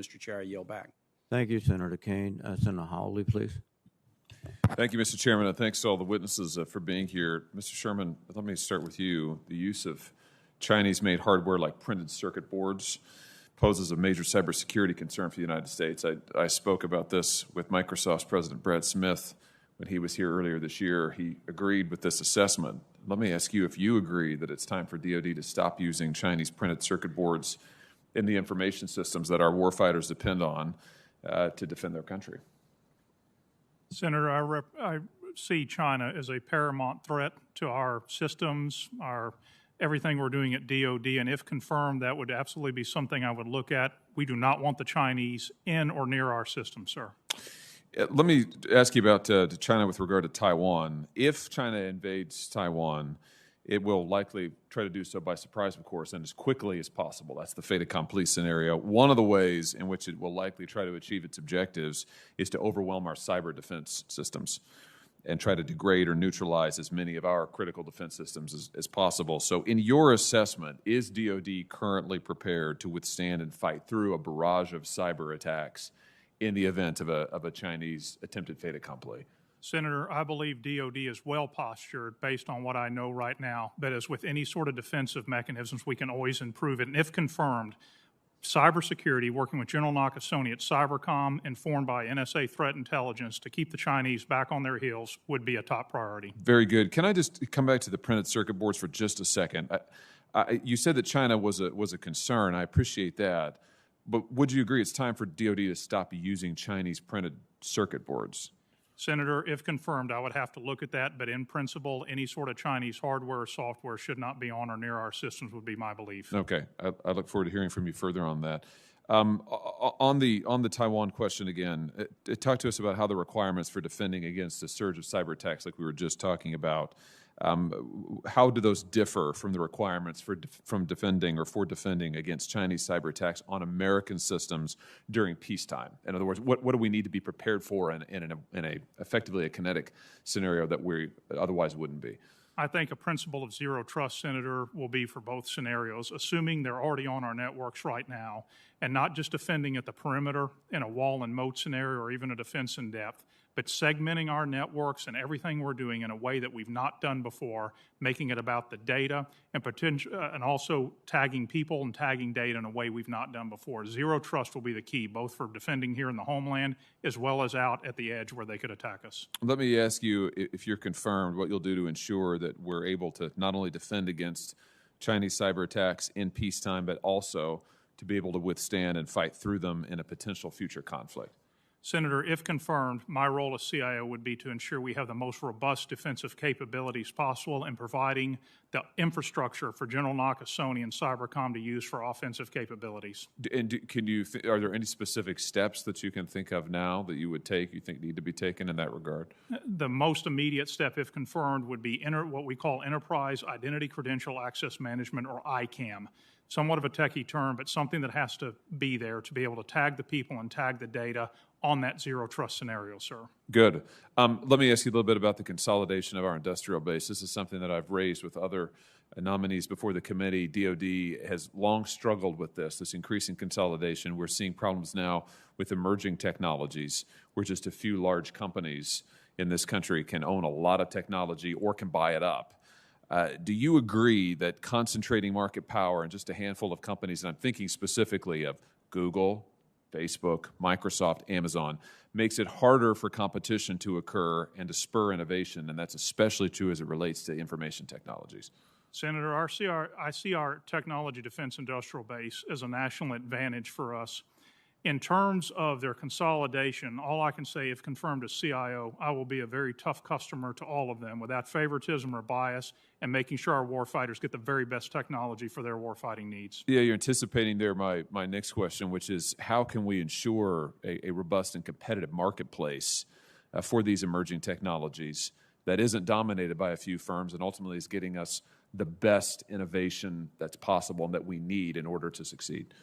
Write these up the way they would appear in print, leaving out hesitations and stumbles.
Mr. Chair, I yield back. Thank you, Senator Kane. Senator Hawley, please. Thank you, Mr. Chairman, and thanks to all the witnesses for being here. Mr. Sherman, let me start with you. The use of Chinese-made hardware like printed circuit boards poses a major cybersecurity concern for the United States. I spoke about this with Microsoft's President Brad Smith when he was here earlier this year. He agreed with this assessment. Let me ask you if you agree that it's time for DOD to stop using Chinese printed circuit boards in the information systems that our warfighters depend on to defend their country. Senator, I see China as a paramount threat to our systems, everything we're doing at DOD, and if confirmed, that would absolutely be something I would look at. We do not want the Chinese in or near our system, sir. Let me ask you about China with regard to Taiwan. If China invades Taiwan, it will likely try to do so by surprise, of course, and as quickly as possible. That's the fait accompli scenario. One of the ways in which it will likely try to achieve its objectives is to overwhelm our cyber defense systems and try to degrade or neutralize as many of our critical defense systems as possible. So in your assessment, is DOD currently prepared to withstand and fight through a barrage of cyber attacks in the event of a Chinese attempted fait accompli? Senator, I believe DOD is well postured based on what I know right now, but as with any sort of defensive mechanisms, we can always improve it. And if confirmed, cybersecurity, working with General Nakasone at Cybercom, informed by NSA threat intelligence to keep the Chinese back on their heels, would be a top priority. Very good. Can I just come back to the printed circuit boards for just a second? You said that China was a concern. I appreciate that. But would you agree it's time for DOD to stop using Chinese printed circuit boards? Senator, if confirmed, I would have to look at that, but in principle, any sort of Chinese hardware or software should not be on or near our systems would be my belief. Okay. I look forward to hearing from you further on that. On the Taiwan question again, talk to us about how the requirements for defending against a surge of cyber attacks like we were just talking about, how do those differ from the requirements for defending against Chinese cyber attacks on American systems during peacetime? In other words, what do we need to be prepared for in a effectively a kinetic scenario that we otherwise wouldn't be? I think a principle of zero trust, Senator, will be for both scenarios, assuming they're already on our networks right now, and not just defending at the perimeter in a wall and moat scenario or even a defense in depth, but segmenting our networks and everything we're doing in a way that we've not done before, making it about the data and also tagging people and tagging data in a way we've not done before. Zero trust will be the key, both for defending here in the homeland as well as out at the edge where they could attack us. Let me ask you, if you're confirmed, what you'll do to ensure that we're able to not only defend against Chinese cyber attacks in peacetime, but also to be able to withstand and fight through them in a potential future conflict. Senator, if confirmed, my role as CIO would be to ensure we have the most robust defensive capabilities possible in providing the infrastructure for General Nakasone and Cybercom to use for offensive capabilities. And are there any specific steps that you can think of now that you would take, you think need to be taken in that regard? The most immediate step, if confirmed, would be what we call Enterprise Identity Credential Access Management, or ICAM. Somewhat of a techie term, but something that has to be there to be able to tag the people and tag the data on that zero trust scenario, sir. Good. Let me ask you a little bit about the consolidation of our industrial base. This is something that I've raised with other nominees before the committee. DOD has long struggled with this increasing consolidation. We're seeing problems now with emerging technologies where just a few large companies in this country can own a lot of technology or can buy it up. Do you agree that concentrating market power in just a handful of companies, and I'm thinking specifically of Google, Facebook, Microsoft, Amazon, makes it harder for competition to occur and to spur innovation, and that's especially true as it relates to information technologies? Senator, I see our technology defense industrial base as a national advantage for us. In terms of their consolidation, all I can say, if confirmed as CIO, I will be a very tough customer to all of them without favoritism or bias, and making sure our warfighters get the very best technology for their warfighting needs. Yeah, you're anticipating there my next question, which is how can we ensure a robust and competitive marketplace for these emerging technologies that isn't dominated by a few firms and ultimately is getting us the best innovation that's possible and that we need in order to succeed?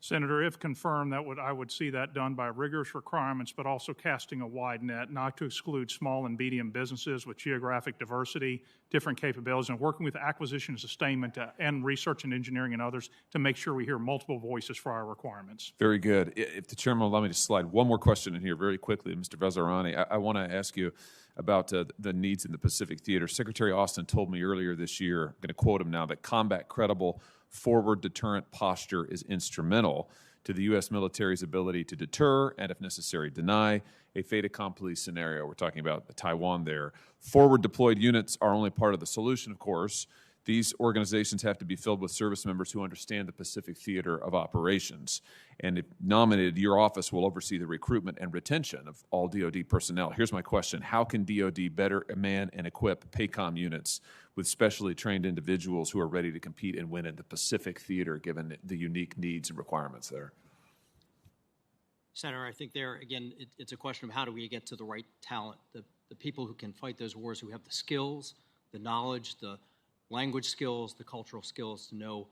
Senator, if confirmed, I would see that done by rigorous requirements, but also casting a wide net, not to exclude small and medium businesses with geographic diversity, different capabilities, and working with acquisition and sustainment and research and engineering and others to make sure we hear multiple voices for our requirements. Very good. If the chairman will allow me to slide one more question in here very quickly, Mr. Vazirani, I want to ask you about the needs in the Pacific Theater. Secretary Austin told me earlier this year, I'm going to quote him now, that combat credible forward deterrent posture is instrumental to the U.S. military's ability to deter and, if necessary, deny a fait accompli scenario. We're talking about Taiwan there. Forward deployed units are only part of the solution, of course. These organizations have to be filled with service members who understand the Pacific Theater of Operations. And if nominated, your office will oversee the recruitment and retention of all DOD personnel. Here's my question. How can DOD better man and equip PACOM units with specially trained individuals who are ready to compete and win in the Pacific Theater, given the unique needs and requirements there? Senator, I think there, again, it's a question of how do we get to the right talent, the people who can fight those wars, who have the skills, the knowledge, the language skills, the cultural skills to know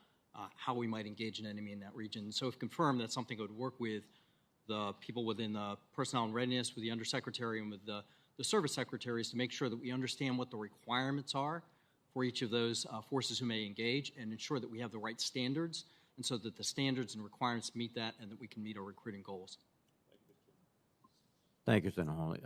how we might engage an enemy in that region. So if confirmed, that's something I would work with the people within the personnel and readiness, with the undersecretary and with the service secretaries to make sure that we understand what the requirements are for each of those forces who may engage, and ensure that we have the right standards, and so that the standards and requirements meet that and that we can meet our recruiting goals. Thank you, Senator Hawley.